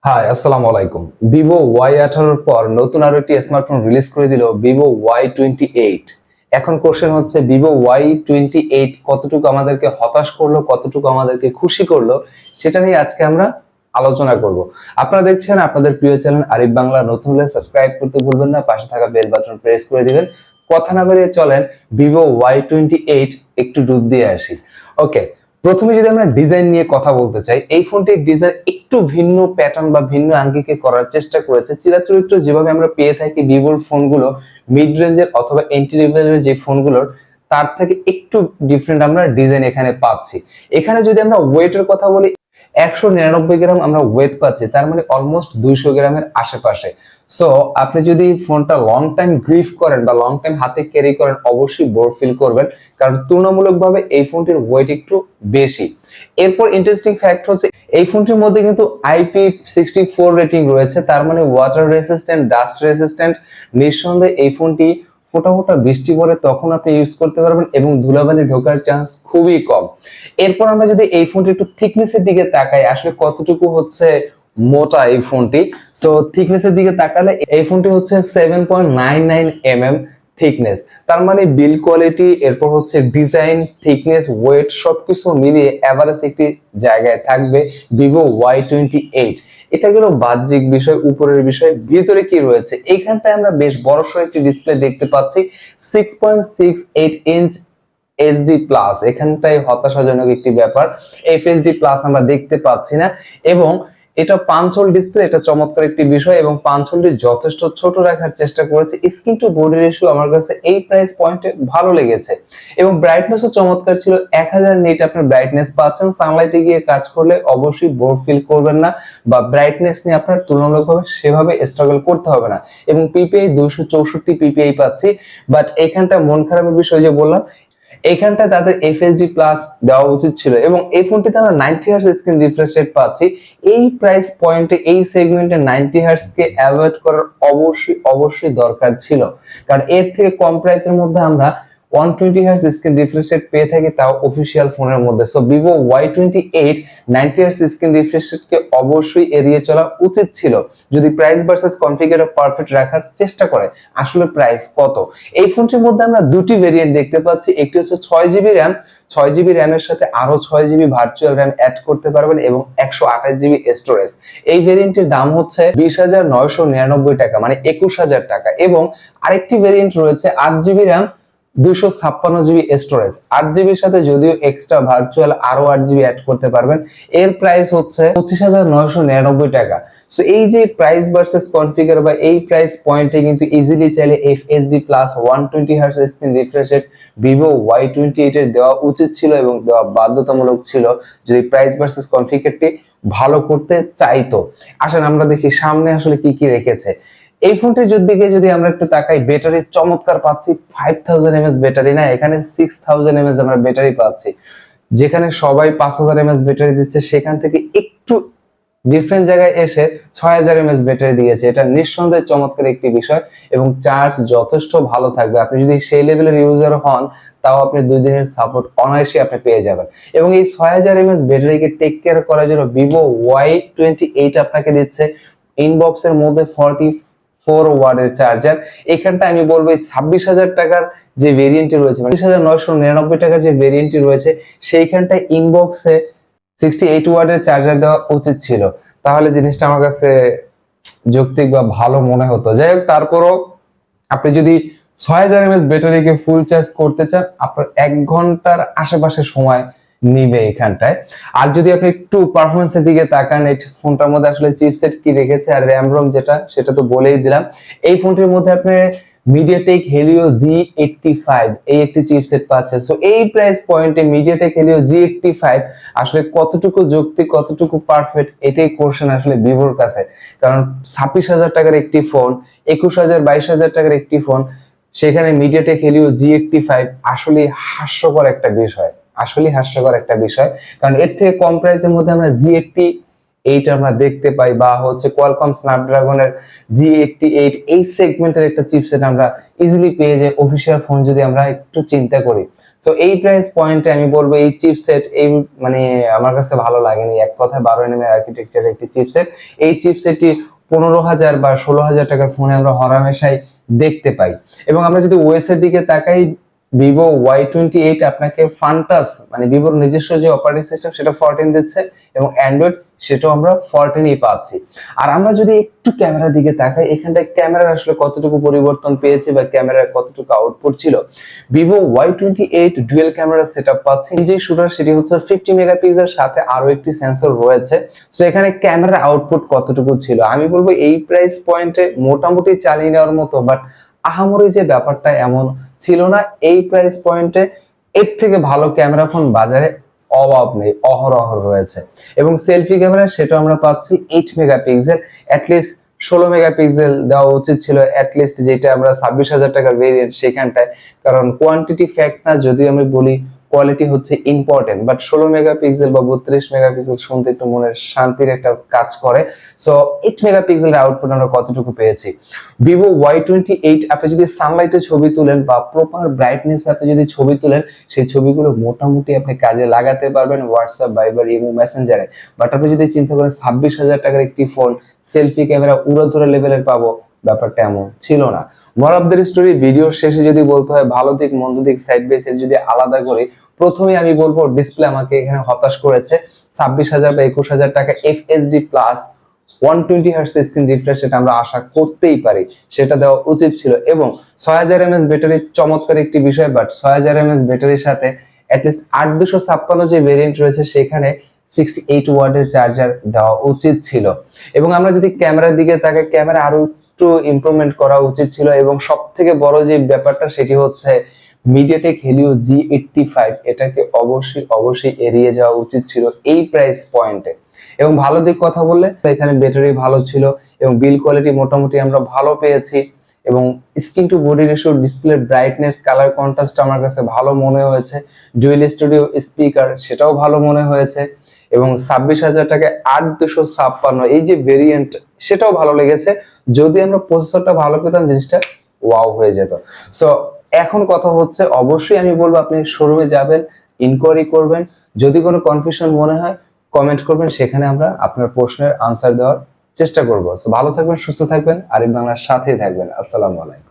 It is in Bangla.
হাই, আসসালামু আলাইকুম। ভিভো Y18 পর নতুন আরো একটি স্মার্টফোন রিলিজ করে দিল ভিভো Y28। এখন কোশ্চেন হচ্ছে ভিভো Y28 কতটুকু আমাদেরকে হতাশ করলো, কতটুকু আমাদেরকে খুশি করলো, সেটা নিয়ে আজকে আমরা আলোচনা করব। আপনারা দেখছেন আপনাদের প্রিয় চ্যানেল আরিফ বাংলা। নতুন হলে সাবস্ক্রাইব করতে ভুলবেন না, পাশে থাকা বেল বাটন প্রেস করে দিবেন। কথা না বাড়িয়ে চলেন ভিভো Y28 একটু ডুব দিয়ে আসি। ওকে, প্রথমে যদি আমরা ডিজাইন নিয়ে কথা বলতে চাই, এই ফোনটির ডিজাইন একটু ভিন্ন প্যাটার্ন বা ভিন্ন আঙ্গিকে করার চেষ্টা করেছে। চিরাচরিত যেভাবে আমরা পেয়ে থাকি ভিভোর ফোনগুলো মিড রেঞ্জের অথবা এন্ট্রি লেভেলের যে ফোনগুলোর, তার থেকে একটু ডিফারেন্ট আমরা ডিজাইন এখানে পাচ্ছি। এখানে যদি আমরা ওয়েটের কথা বলি, 199 গ্রাম আমরা ওয়েট পাচ্ছি, তার মানে অলমোস্ট 200 গ্রামের আশেপাশে। সো আপনি যদি ফোনটা লং টাইম গ্রিপ করেন বা লং টাইম হাতে ক্যারি করেন, অবশ্যই বোর ফিল করবেন, কারণ তুলনামূলকভাবে এই ফোনটির ওয়েট একটু বেশি। এরপর ইন্টারেস্টিং ফ্যাক্ট হচ্ছে এই ফোনটির মধ্যে কিন্তু IP64 রেটিং রয়েছে, তার মানে ওয়াটার রেসিস্ট্যান্ট, ডাস্ট রেসিস্ট্যান্ট। নিঃসন্দেহে এই ফোনটি ফোটা ফোটা বৃষ্টি পড়ে তখন আপনি ইউজ করতে পারবেন এবং ধুলাবালি ঢোকার চান্স খুবই কম। এরপর আমরা যদি এই ফোনটি একটু থিকনেসের দিকে তাকাই, আসলে কতটুকু হচ্ছে মোটা এই ফোনটি। সো থিকনেসের দিকে তাকালে এই ফোনটি হচ্ছে 7.99 mm থিকনেস, তার মানে বিল কোয়ালিটি, এরপর হচ্ছে ডিজাইন, থিকনেস, ওয়েট সবকিছু মিলিয়ে এভারেজ একটি জায়গায় থাকবে ভিভো Y28। এটা গেল বাহ্যিক বিষয়, উপরের বিষয়। ভিতরে কি রয়েছে, এইখানটায় আমরা বেশ বড়সড় একটি ডিসপ্লে দেখতে পাচ্ছি, 6.68 ইঞ্চ এইচডি প্লাস। এখানটাই হতাশাজনক একটি ব্যাপার, এফএসডি প্লাস আমরা দেখতে পাচ্ছি না। এবং এটা পাঁচ হোল ডিসপ্লে, এটা চমৎকার একটি বিষয়, এবং পাঁচ হোলটি যথেষ্ট ছোট রাখার চেষ্টা করেছে। স্ক্রিন টু বডি রেশিও আমার কাছে এই প্রাইস পয়েন্টে ভালো লেগেছে, এবং ব্রাইটনেসও চমৎকার ছিল। 1000 নিট আপনার ব্রাইটনেস পাচ্ছেন। সানলাইটে গিয়ে কাজ করলে অবশ্যই বোর ফিল করবেন না, বা ব্রাইটনেস নিয়ে আপনার তুলনামূলকভাবে সেভাবে স্ট্রাগল করতে হবে না। এবং পিপিআই 264 পিপিআই পাচ্ছি। বাট এখানটা মন খারাপের বিষয় যে বললাম, এইখানটা তাদের এফএসডি প্লাস দেওয়া উচিত ছিল। এবং এই ফোনটিতে আমরা 90 হার্টজ স্ক্রিন রিফ্রেশ রেট পাচ্ছি। এই প্রাইস পয়েন্টে এই সেগমেন্টে 90 হার্টজ কে অ্যাভয়েড করার অবশ্যই দরকার ছিল, কারণ এর থেকে কম প্রাইসের মধ্যে আমরা 120 হার্টজ স্ক্রিন রিফ্রেশ রেট পেয়ে থাকি, তাও অফিশিয়াল ফোনের মধ্যে। So Vivo Y28 90 hertz screen refresh রেটকে অবশ্যই এড়িয়ে চলা উচিত ছিল, যদি প্রাইস ভার্সেস কনফিগার পারফেক্ট রাখার চেষ্টা করে। আসলে প্রাইস কত? এই ফোনটির মধ্যে আমরা দুটি ভেরিয়েন্ট দেখতে পাচ্ছি। একটি হচ্ছে 6GB র্যাম, 6GB র্যামের সাথে আরো 6GB ভার্চুয়াল র্যাম অ্যাড করতে পারবেন, এবং 128GB স্টোরেজ। এই ভেরিয়েন্টের দাম হচ্ছে 20,999 টাকা, মানে 21,000 টাকা। এবং আরেকটি ভেরিয়েন্ট রয়েছে 8GB র্যাম, 256GB স্টোরেজ। 8GBর সাথে যদিও এক্সট্রা ভার্চুয়াল আরো 8GB অ্যাড করতে পারবেন। এর প্রাইস হচ্ছে 25,999 টাকা। সো এই যে প্রাইস ভার্সেস কনফিগার বা এই প্রাইস পয়েন্টে কিন্তু ইজিলি চাইলে FSD plus 120 hertz screen refresh rate Vivo Y28 এর দেওয়া উচিত ছিল, এবং দেওয়া বাধ্যতামূলক ছিল, যদি প্রাইস ভার্সেস কনফিগারটি ভালো করতে চাইতো। আসেন আমরা দেখি সামনে আসলে কি কি রেখেছে। এই ফোনটির দিকে যদি আমরা একটু তাকাই, ব্যাটারি চমৎকার পাচ্ছি। 5000 mAh ব্যাটারি না, এখানে 6000 mAh আমরা ব্যাটারি পাচ্ছি। যেখানে সবাই 5000 mAh ব্যাটারি দিচ্ছে, সেখান থেকে একটু ডিফারেন্ট জায়গায় এসে 6000 mAh ব্যাটারি দিয়েছে। এটা নিঃসন্দেহে চমৎকার একটি বিষয়, এবং চার্জ যথেষ্ট ভালো থাকবে। আপনি যদি সেই লেভেলের ইউজার হন, তাও আপনি 2 দিনের সাপোর্ট অনায়াসে আপনি পেয়ে যাবেন। এবং এই 6000 mAh ব্যাটারিকে টেক কেয়ার করার জন্য ভিভো Y28 আপনাকে দিচ্ছে ইনবক্সের মধ্যে 44 ওয়াটের চার্জার। এখানটা আমি বলবো 26,000 টাকার যে ভেরিয়েন্টটি রয়েছে, মানে 26,999 টাকার যে ভেরিয়েন্টটি রয়েছে, সেইখানটায় ইনবক্সে 68 ওয়াটের চার্জার দেওয়া উচিত ছিল, তাহলে জিনিসটা আমার কাছে যৌক্তিক বা ভালো মনে হতো। যাই হোক, তারপরও আপনি যদি 6000 mAh ব্যাটারিকে ফুল চার্জ করতে চান, আপনার 1 ঘন্টার আশেপাশে সময় নিবে এখানটায়। আর যদি আপনি একটু পারফরমেন্সের দিকে তাকান, এই ফোনটার মধ্যে আসলে চিপসেট কি রেখেছে আর র‍্যাম রম যেটা, সেটা তো বলেই দিলাম। এই ফোনটির মধ্যে আপনি MediaTek Helio G85 এই একটি চিপসেট পাচ্ছেন। সো এই প্রাইস পয়েন্টে MediaTek Helio G85 আসলে কতটুকু যৌক্তিক, কতটুকু পারফেক্ট, এটাই কোশ্চেন আসলে ভিভোর কাছে। কারণ 26,000 টাকার একটি ফোন, 21,000 22,000 টাকার একটি ফোন, সেখানে MediaTek Helio G85 আসলে হাস্যকর একটা বিষয়, আসলে হাস্যকর একটা বিষয়। কারণ এর থেকে কম প্রাইসের মধ্যে আমরা G80 এইট আমরা দেখতে পাই, বা হচ্ছে কোয়ালকম স্ন্যাপড্রাগনের G88 এই সেগমেন্টের একটা চিপসেট আমরা ইজিলি পেয়ে যাই অফিসিয়াল ফোন যদি আমরা একটু চিন্তা করি। সো এই প্রাইস পয়েন্টে আমি বলবো এই চিপসেট এই মানে আমার কাছে ভালো লাগেনি। এক কথায় 12 nm আর্কিটেকচারের একটি চিপসেট, এই চিপসেটটি 15,000 বা 16,000 টাকার ফোনে আমরা হরহামেশাই দেখতে পাই। এবং আমরা যদি ওএস এর দিকে তাকাই, ভিভো Y28 আপনাকে ফান্টাস মানে ভিভোর নিজস্ব যে অপারেটিং সিস্টেম সেটা 14 দিচ্ছে, এবং অ্যান্ড্রয়েড সেটাও আমরা 14ই পাচ্ছি। আর আমরা যদি একটু ক্যামেরার দিকে তাকাই, এখানটায় ক্যামেরার আসলে কতটুকু পরিবর্তন পেয়েছে বা ক্যামেরার কতটুকু আউটপুট ছিল, Vivo Y28 dual camera setup পাচ্ছে। যে শুটার সেটি হচ্ছে 50 মেগাপিক্সেল, সাথে আরো একটি সেন্সর রয়েছে। সো এখানে ক্যামেরা আউটপুট কতটুকু ছিল, আমি বলবো এই প্রাইস পয়েন্টে মোটামুটি চালিয়ে নেওয়ার মতো, বাট আহামরি যে ব্যাপারটা এমন ছিল না। এই প্রাইস পয়েন্টে এর থেকে ভালো ক্যামেরা ফোন বাজারে অভাব নেই, অহরহ রয়েছে। এবং সেলফি ক্যামেরা সেটা আমরা পাচ্ছি 8 মেগাপিক্সেল, অ্যাটলিস্ট 16 মেগাপিক্সেল দেওয়া উচিত ছিল অ্যাটলিস্ট, যেটা আমরা 26,000 টাকার ভেরিয়েন্ট সেখানটায়। কারণ কোয়ান্টিটি ফ্যাক্ট না, যদি আমি বলি কোয়ালিটি হচ্ছে ইম্পর্টেন্ট, বাট 16 মেগাপিক্সেল বা 32 মেগাপিক্সেল শুনতে একটু মনের শান্তির একটা কাজ করে। সো 8 মেগাপিক্সেলের আউটপুট আমরা কতটুকু পেয়েছি। ভিভো Y28 আপনি যদি সানলাইটে ছবি তুলেন বা প্রপার ব্রাইটনেস আপনি যদি ছবি তুলেন, সেই ছবিগুলো মোটামুটি আপনি কাজে লাগাতে পারবেন হোয়াটসঅ্যাপ, ভাইবার, ইমো, মেসেঞ্জারে। বাট আপনি যদি চিন্তা করেন 26,000 টাকার একটি ফোন সেলফি ক্যামেরা উড়াধুরা লেভেলের পাবো, ব্যাপারটা এমন ছিল না। মোর অফ দ্য স্টোরি, ভিডিওর শেষে যদি বলতে হয় ভালো দিক মন্দ দিক সাইড বাই সাইড যদি আলাদা করি, প্রথমে আমি বলবো ডিসপ্লে আমাকে এখানে হতাশ করেছে। 26,000 বা 21,000 টাকা FHD plus 120 hertz screen refresh সেটা আমরা আশা করতেই পারি, সেটা দেওয়া উচিত ছিল। এবং 6000 mAh ব্যাটারি চমৎকার একটি বিষয়, বাট 6000 mAh ব্যাটারির সাথে অ্যাটলিস্ট 8256 যে ভেরিয়েন্ট রয়েছে সেখানে 68 ওয়াটের চার্জার দেওয়া উচিত ছিল। এবং আমরা যদি ক্যামেরার দিকে তাকাই, ক্যামেরা আরো একটু ইমপ্রুভমেন্ট করা উচিত ছিল। এবং সব থেকে বড় যে ব্যাপারটা সেটি হচ্ছে মিডিয়াটেক হেলিও G85, এটাকে অবশ্যই এড়িয়ে যাওয়া উচিত ছিল এই প্রাইস পয়েন্টে। এবং ভালো দিক কথা বললে এখানে ব্যাটারি ভালো ছিল, এবং বিল কোয়ালিটি মোটামুটি আমরা ভালো পেয়েছি, এবং screen to body ratio, display brightness, colour contrast আমার কাছে ভালো মনে হয়েছে। ডুয়েল স্টুডিও স্পিকার সেটাও ভালো মনে হয়েছে। এবং 26,000 টাকায় 8256 এই যে ভেরিয়েন্ট সেটাও ভালো লেগেছে। যদি আমরা প্রসেসরটা ভালো পেতাম জিনিসটা ওয়াও হয়ে যেত। সো এখন কথা হচ্ছে, অবশ্যই আমি বলবো আপনি শোরুমে যাবেন, ইনকোয়ারি করবেন, যদি কোনো কনফিউশন মনে হয় কমেন্ট করবেন, সেখানে আমরা আপনার প্রশ্নের আনসার দেওয়ার চেষ্টা করবো। সো ভালো থাকবেন, সুস্থ থাকবেন, আরিফ বাংলার সাথেই থাকবেন। আসসালামু আলাইকুম।